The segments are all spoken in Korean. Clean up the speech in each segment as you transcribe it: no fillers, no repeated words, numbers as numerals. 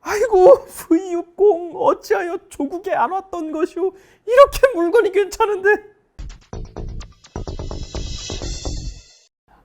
아이고 V60 어찌하여 조국에 안 왔던 것이오. 이렇게 물건이 괜찮은데.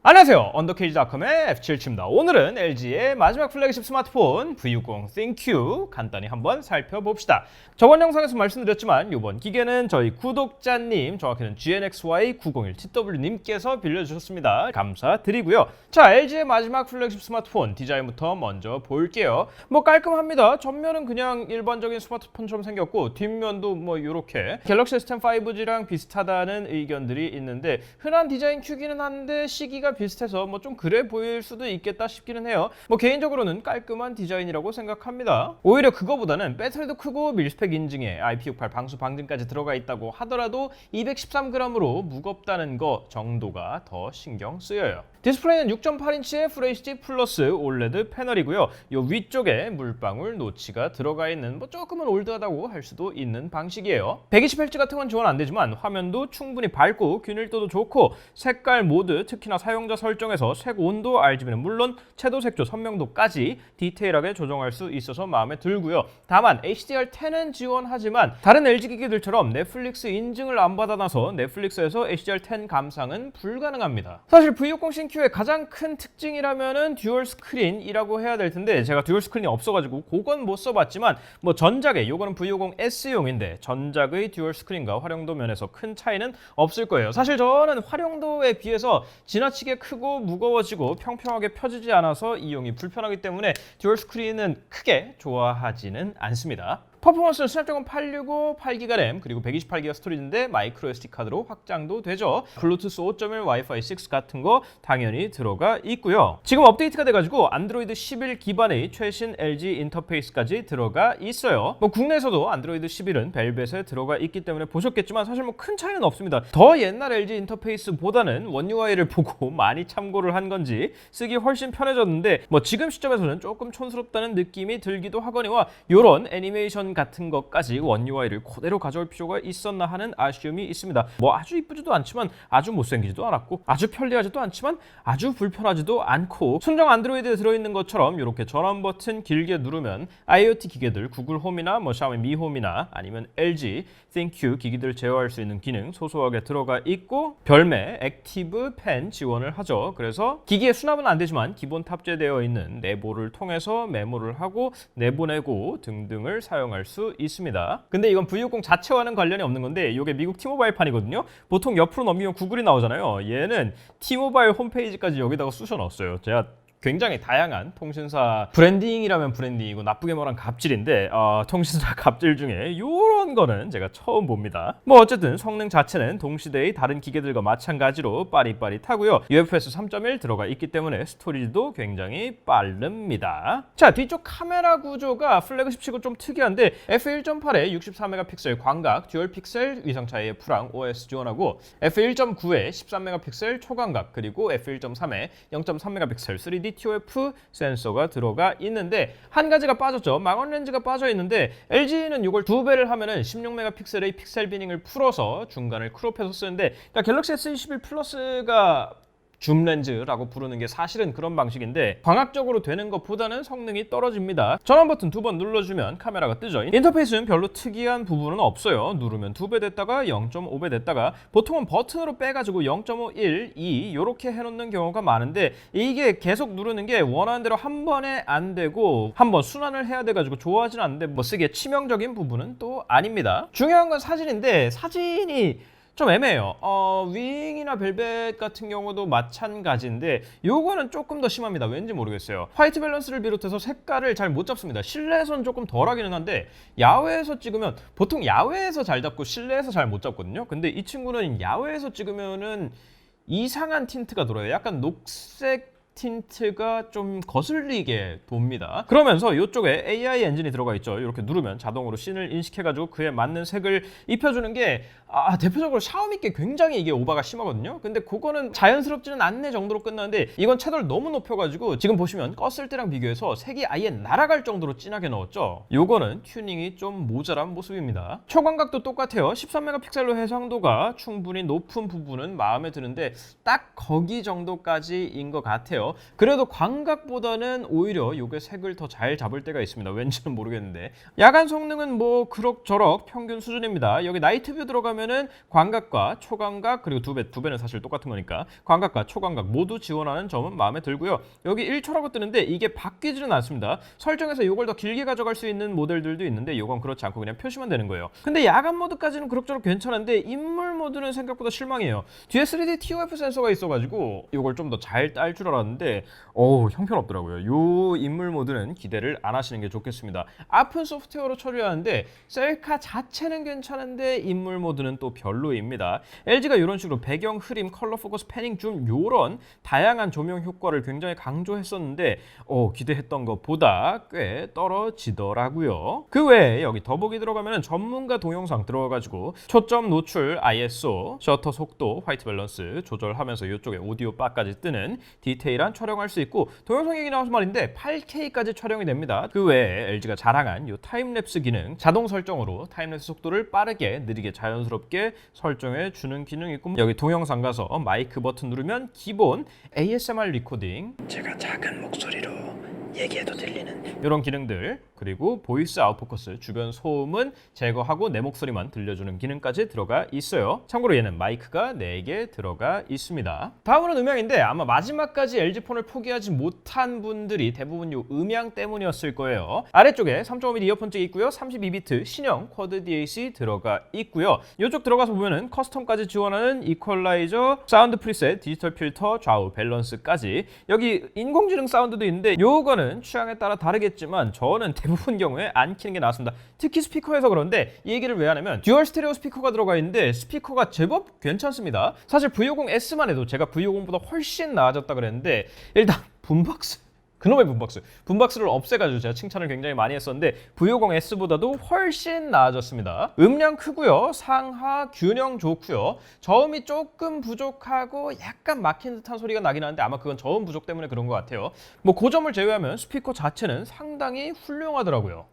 안녕하세요. 언더케이지닷컴의 F7칩니다. 오늘은 LG의 마지막 플래그십 스마트폰 V60 ThinQ 간단히 한번 살펴봅시다. 저번 영상에서 말씀드렸지만 이번 기계는 저희 구독자님, 정확히는 GNXY901TW님께서 빌려주셨습니다. 감사드리고요. 자, LG의 마지막 플래그십 스마트폰 디자인부터 먼저 볼게요. 뭐 깔끔합니다. 전면은 그냥 일반적인 스마트폰처럼 생겼고 뒷면도 뭐 이렇게 갤럭시 S10 5G랑 비슷하다는 의견들이 있는데 흔한 디자인 큐기는 한데 시기가 비슷해서 뭐 좀 그래 보일 수도 있겠다 싶기는 해요. 뭐 개인적으로는 깔끔한 디자인이라고 생각합니다. 오히려 그거보다는 배터리도 크고 밀스펙 인증에 IP68 방수 방진까지 들어가 있다고 하더라도 213g으로 무겁다는 거 정도가 더 신경 쓰여요. 디스플레이는 6.8인치의 FHD 플러스 OLED 패널이고요. 이 위쪽에 물방울 노치가 들어가 있는 뭐 조금은 올드하다고 할 수도 있는 방식이에요. 120Hz 같은 건 지원 안 되지만 화면도 충분히 밝고 균일도도 좋고 색깔 모드, 특히나 사용자 설정에서 색 온도, RGB는 물론 채도, 색조, 선명도까지 디테일하게 조정할 수 있어서 마음에 들고요. 다만 HDR10은 지원하지만 다른 LG 기기들처럼 넷플릭스 인증을 안 받아놔서 넷플릭스에서 HDR10 감상은 불가능합니다. 사실 V60 의 가장 큰 특징이라면은 듀얼 스크린이라고 해야 될 텐데 제가 듀얼 스크린이 없어가지고 그건 못 써봤지만 뭐 전작의 요거는 V60S용인데 전작의 듀얼 스크린과 활용도 면에서 큰 차이는 없을 거예요. 사실 저는 활용도에 비해서 지나치게 크고 무거워지고 평평하게 펴지지 않아서 이용이 불편하기 때문에 듀얼 스크린은 크게 좋아하지는 않습니다. 퍼포먼스는 스냅드래곤 865, 8GB 램, 그리고 128GB 스토리지인데 마이크로 SD 카드로 확장도 되죠. 블루투스 5.1, 와이파이 6 같은 거 당연히 들어가 있고요. 지금 업데이트가 돼가지고 안드로이드 11 기반의 최신 LG 인터페이스까지 들어가 있어요. 뭐 국내에서도 안드로이드 11은 벨벳에 들어가 있기 때문에 보셨겠지만 사실 뭐 큰 차이는 없습니다. 더 옛날 LG 인터페이스보다는 원 UI를 보고 많이 참고를 한 건지 쓰기 훨씬 편해졌는데 뭐 지금 시점에서는 조금 촌스럽다는 느낌이 들기도 하거니와 요런 애니메이션 같은 것까지 원 UI를 그대로 가져올 필요가 있었나 하는 아쉬움이 있습니다. 뭐 아주 이쁘지도 않지만 아주 못생기지도 않았고 아주 편리하지도 않지만 아주 불편하지도 않고 순정 안드로이드에 들어있는 것처럼 이렇게 전원 버튼 길게 누르면 IoT 기계들 구글 홈이나 뭐 샤오미 미 홈이나 아니면 LG ThinQ 기기들 제어할 수 있는 기능 소소하게 들어가 있고 별매 액티브 펜 지원을 하죠. 그래서 기기에 수납은 안 되지만 기본 탑재되어 있는 내보를 통해서 메모를 하고 내보내고 등등을 사용할 수 있습니다. 근데 이건 V60 자체와는 관련이 없는 건데 이게 미국 T모바일 판이거든요. 보통 옆으로 넘기면 구글이 나오잖아요. 얘는 T모바일 홈페이지까지 여기다가 쑤셔 넣었어요. 제가 굉장히 다양한 통신사 브랜딩이라면 브랜딩이고 나쁘게 말하면 갑질인데 통신사 갑질 중에 이런 거는 제가 처음 봅니다. 뭐 어쨌든 성능 자체는 동시대의 다른 기계들과 마찬가지로 빠릿빠릿하고요. UFS 3.1 들어가 있기 때문에 스토리지도 굉장히 빠릅니다. 자, 뒤쪽 카메라 구조가 플래그십치고 좀 특이한데 f1.8에 64메가픽셀 광각 듀얼 픽셀 위성차 AF랑 OS 지원하고 f1.9에 13메가픽셀 초광각 그리고 f1.3에 0.3메가픽셀 3D TOF 센서가 들어가 있는데 한 가지가 빠졌죠. 망원 렌즈가 빠져 있는데 LG는 이걸 2배를 하면은 16메가픽셀의 픽셀 비닝을 풀어서 중간을 크롭해서 쓰는데 그러니까 갤럭시 S21 플러스가 줌 렌즈라고 부르는 게 사실은 그런 방식인데 광학적으로 되는 것보다는 성능이 떨어집니다. 전원 버튼 2번 눌러주면 카메라가 뜨죠. 인터페이스는 별로 특이한 부분은 없어요. 누르면 2배 됐다가 0.5배 됐다가 보통은 버튼으로 빼가지고 0.5, 1, 2 이렇게 해놓는 경우가 많은데 이게 계속 누르는 게 원하는 대로 한 번에 안 되고 한번 순환을 해야 돼가지고 좋아하진 않는데 뭐 쓰기에 치명적인 부분은 또 아닙니다. 중요한 건 사진인데 사진이 좀 애매해요. 윙이나 벨벳 같은 경우도 마찬가지인데 요거는 조금 더 심합니다. 왠지 모르겠어요. 화이트 밸런스를 비롯해서 색깔을 잘 못 잡습니다. 실내에서는 조금 덜하기는 한데 야외에서 찍으면 보통 야외에서 잘 잡고 실내에서 잘 못 잡거든요. 근데 이 친구는 야외에서 찍으면은 이상한 틴트가 돌아요. 약간 녹색 틴트가 좀 거슬리게 돕니다. 그러면서 이쪽에 AI 엔진이 들어가 있죠. 이렇게 누르면 자동으로 씬을 인식해가지고 그에 맞는 색을 입혀주는 게 대표적으로 샤오미 게 굉장히 이게 오바가 심하거든요. 근데 그거는 자연스럽지는 않네 정도로 끝나는데 이건 채도를 너무 높여가지고 지금 보시면 껐을 때랑 비교해서 색이 아예 날아갈 정도로 진하게 넣었죠. 요거는 튜닝이 좀 모자란 모습입니다. 초광각도 똑같아요. 13메가픽셀로 해상도가 충분히 높은 부분은 마음에 드는데 딱 거기 정도까지인 것 같아요. 같아요. 그래도 광각보다는 오히려 요게 색을 더 잘 잡을 때가 있습니다. 왠지는 모르겠는데 야간 성능은 뭐 그럭저럭 평균 수준입니다. 여기 나이트뷰 들어가면은 광각과 초광각 그리고 두 배는 사실 똑같은 거니까 광각과 초광각 모두 지원하는 점은 마음에 들고요. 여기 1초라고 뜨는데 이게 바뀌지는 않습니다. 설정에서 이걸 더 길게 가져갈 수 있는 모델들도 있는데 이건 그렇지 않고 그냥 표시만 되는 거예요. 근데 야간 모드까지는 그럭저럭 괜찮은데 인물 모드는 생각보다 실망이에요. 뒤에 3D TOF 센서가 있어가지고 이걸 좀 더 잘 딸 줄 알았는데 형편없더라고요. 요 인물 모드는 기대를 안 하시는 게 좋겠습니다. 아픈 소프트웨어로 처리하는데 셀카 자체는 괜찮은데 인물 모드는 또 별로입니다. LG가 이런 식으로 배경, 흐림, 컬러 포커스, 패닝, 줌 요런 다양한 조명 효과를 굉장히 강조했었는데 기대했던 것보다 꽤 떨어지더라고요. 그 외에 여기 더보기 들어가면 전문가 동영상 들어가가지고 초점, 노출, ISO, 셔터 속도, 화이트 밸런스 조절하면서 이쪽에 오디오 바까지 뜨는 디테일한 촬영할 수 있고 동영상 얘기 나와서 말인데 8K까지 촬영이 됩니다. 그 외에 LG가 자랑한 이 타임랩스 기능 자동 설정으로 타임랩스 속도를 빠르게 느리게 자연스럽게 설정해 주는 기능이 있고 여기 동영상 가서 마이크 버튼 누르면 기본 ASMR 리코딩 제가 작은 목소리로 얘기해도 들리는 이런 기능들 그리고 보이스 아웃포커스 주변 소음은 제거하고 내 목소리만 들려주는 기능까지 들어가 있어요. 참고로 얘는 마이크가 4개 들어가 있습니다. 다음으로는 음향인데 아마 마지막까지 LG폰을 포기하지 못한 분들이 대부분 이 음향 때문이었을 거예요. 아래쪽에 3.5mm 이어폰 잭 있고요. 32비트 신형 쿼드 DAC 들어가 있고요. 이쪽 들어가서 보면은 커스텀까지 지원하는 이퀄라이저, 사운드 프리셋, 디지털 필터, 좌우 밸런스까지 여기 인공지능 사운드도 있는데 요거는 취향에 따라 다르겠지만 저는 대부분 경우에 안 키는 게 나았습니다. 특히 스피커에서 그런데 이 얘기를 왜 하냐면 듀얼 스테레오 스피커가 들어가 있는데 스피커가 제법 괜찮습니다. 사실 V50S만 해도 제가 V50보다 훨씬 나아졌다 그랬는데 일단 붐박스 그놈의 붐박스를 없애가지고 제가 칭찬을 굉장히 많이 했었는데 V50S보다도 훨씬 나아졌습니다. 음량 크고요. 상하 균형 좋고요. 저음이 조금 부족하고 약간 막힌 듯한 소리가 나긴 하는데 아마 그건 저음 부족 때문에 그런 것 같아요. 뭐 그 점을 제외하면 스피커 자체는 상당히 훌륭하더라고요.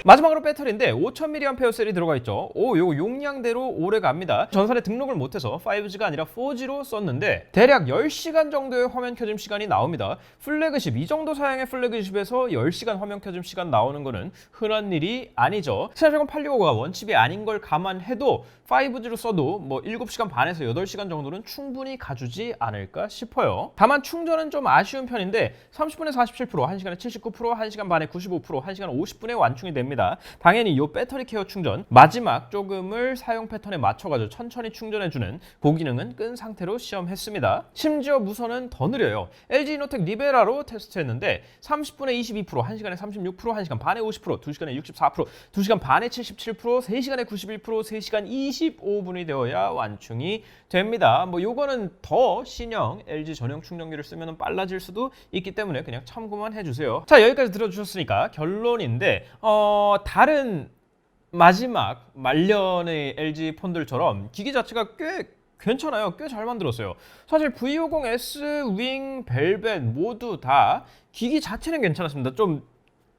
마지막으로 배터리인데 5000mAh 셀이 들어가 있죠. 요거 용량대로 오래 갑니다. 전선에 등록을 못해서 5G가 아니라 4G로 썼는데 대략 10시간 정도의 화면 켜짐 시간이 나옵니다. 플래그십, 이 정도 사양의 플래그십에서 10시간 화면 켜짐 시간 나오는 거는 흔한 일이 아니죠. 스냅드래곤 865가 원칩이 아닌 걸 감안해도 5G로 써도 뭐 7시간 반에서 8시간 정도는 충분히 가주지 않을까 싶어요. 다만 충전은 좀 아쉬운 편인데 30분에 47%, 1시간에 79%, 1시간 반에 95%, 1시간 50분에 완충이 됩니다. 당연히 이 배터리 케어 충전 마지막 조금을 사용 패턴에 맞춰가지고 천천히 충전해주는 그 기능은 끈 상태로 시험했습니다. 심지어 무선은 더 느려요. LG 이노텍 리베라로 테스트했는데 30분에 22%, 1시간에 36%, 1시간 반에 50%, 2시간에 64%, 2시간 반에 77%, 3시간에 91%, 3시간 25분이 되어야 완충이 됩니다. 뭐 요거는 더 신형 LG 전용 충전기를 쓰면 빨라질 수도 있기 때문에 그냥 참고만 해주세요. 자, 여기까지 들어주셨으니까 결론인데 다른 마지막 말년의 LG 폰들처럼 기기 자체가 꽤 괜찮아요. 꽤 잘 만들었어요. 사실 V50S, 윙, 벨벳 모두 다 기기 자체는 괜찮았습니다. 좀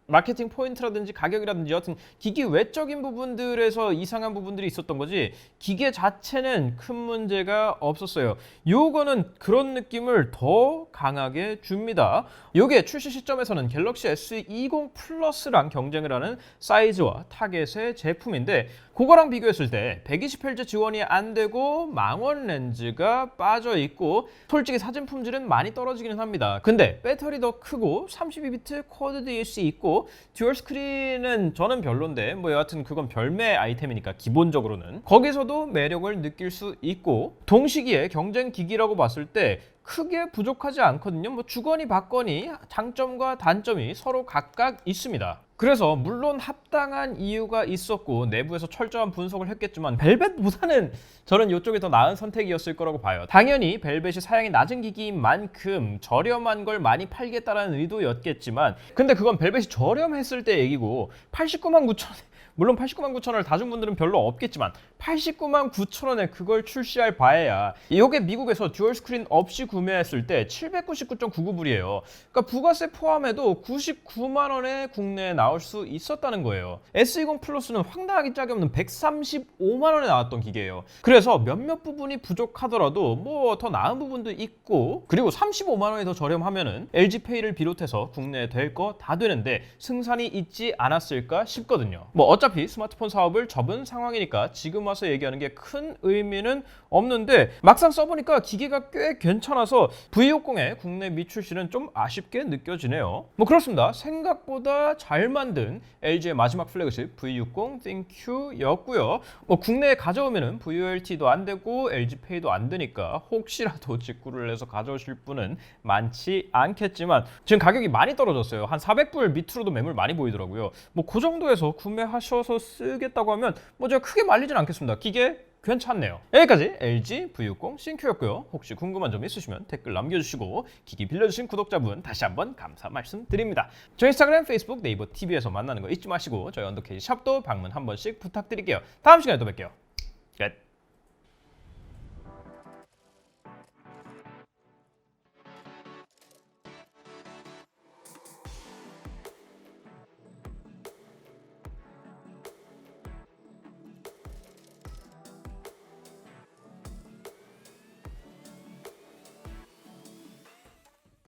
마케팅 포인트라든지 가격이라든지 여하튼 기기 외적인 부분들에서 이상한 부분들이 있었던 거지 기계 자체는 큰 문제가 없었어요. 요거는 그런 느낌을 더 강하게 줍니다. 요게 출시 시점에서는 갤럭시 S20 플러스랑 경쟁을 하는 사이즈와 타겟의 제품인데 그거랑 비교했을 때 120Hz 지원이 안 되고 망원 렌즈가 빠져 있고 솔직히 사진 품질은 많이 떨어지기는 합니다. 근데 배터리 더 크고 32비트 쿼드 DAC 있고 듀얼 스크린은 저는 별론데 뭐 여하튼 그건 별매 아이템이니까 기본적으로는 거기서도 매력을 느낄 수 있고 동시기에 경쟁 기기라고 봤을 때 크게 부족하지 않거든요. 뭐 주거니 받거니 장점과 단점이 서로 각각 있습니다. 그래서 물론 합당한 이유가 있었고 내부에서 철저한 분석을 했겠지만 벨벳보다는 저는 이쪽이 더 나은 선택이었을 거라고 봐요. 당연히 벨벳이 사양이 낮은 기기인 만큼 저렴한 걸 많이 팔겠다라는 의도였겠지만 근데 그건 벨벳이 저렴했을 때 얘기고 89만 9천 물론 89만 9천 원을 다준 분들은 별로 없겠지만 89만 9천 원에 그걸 출시할 바에야 이게 미국에서 듀얼 스크린 없이 구매했을 때 799.99불이에요. 그러니까 부가세 포함해도 99만 원에 국내에 나올 수 있었다는 거예요. S20 플러스는 황당하기 짝이 없는 135만 원에 나왔던 기계예요. 그래서 몇몇 부분이 부족하더라도 뭐 더 나은 부분도 있고, 그리고 35만 원이 더 저렴하면은 LG페이를 비롯해서 국내에 될 거 다 되는데 승산이 있지 않았을까 싶거든요. 뭐 어차피 스마트폰 사업을 접은 상황이니까 지금 와서 얘기하는 게 큰 의미는 없는데, 막상 써보니까 기계가 꽤 괜찮아서 V60의 국내 미출시는 좀 아쉽게 느껴지네요. 뭐 그렇습니다. 생각보다 잘 만든 LG의 마지막 플래그십 V60 ThinQ였고요. 뭐 국내에 가져오면은 VOLT도 안 되고 LG페이도 안 되니까 혹시라도 직구를 해서 가져오실 분은 많지 않겠지만 지금 가격이 많이 떨어졌어요. 한 400불 밑으로도 매물 많이 보이더라고요. 뭐 그 정도에서 구매하셔서 쓰겠다고 하면 뭐 제가 크게 말리진 않겠습니다. 기계 괜찮네요. 여기까지 LG V60 ThinQ였고요. 혹시 궁금한 점 있으시면 댓글 남겨주시고 기기 빌려주신 구독자분 다시 한번 감사 말씀드립니다. 저희 인스타그램, 페이스북, 네이버 TV에서 만나는 거 잊지 마시고 저희 언더케이지 샵도 방문 한 번씩 부탁드릴게요. 다음 시간에 또 뵐게요.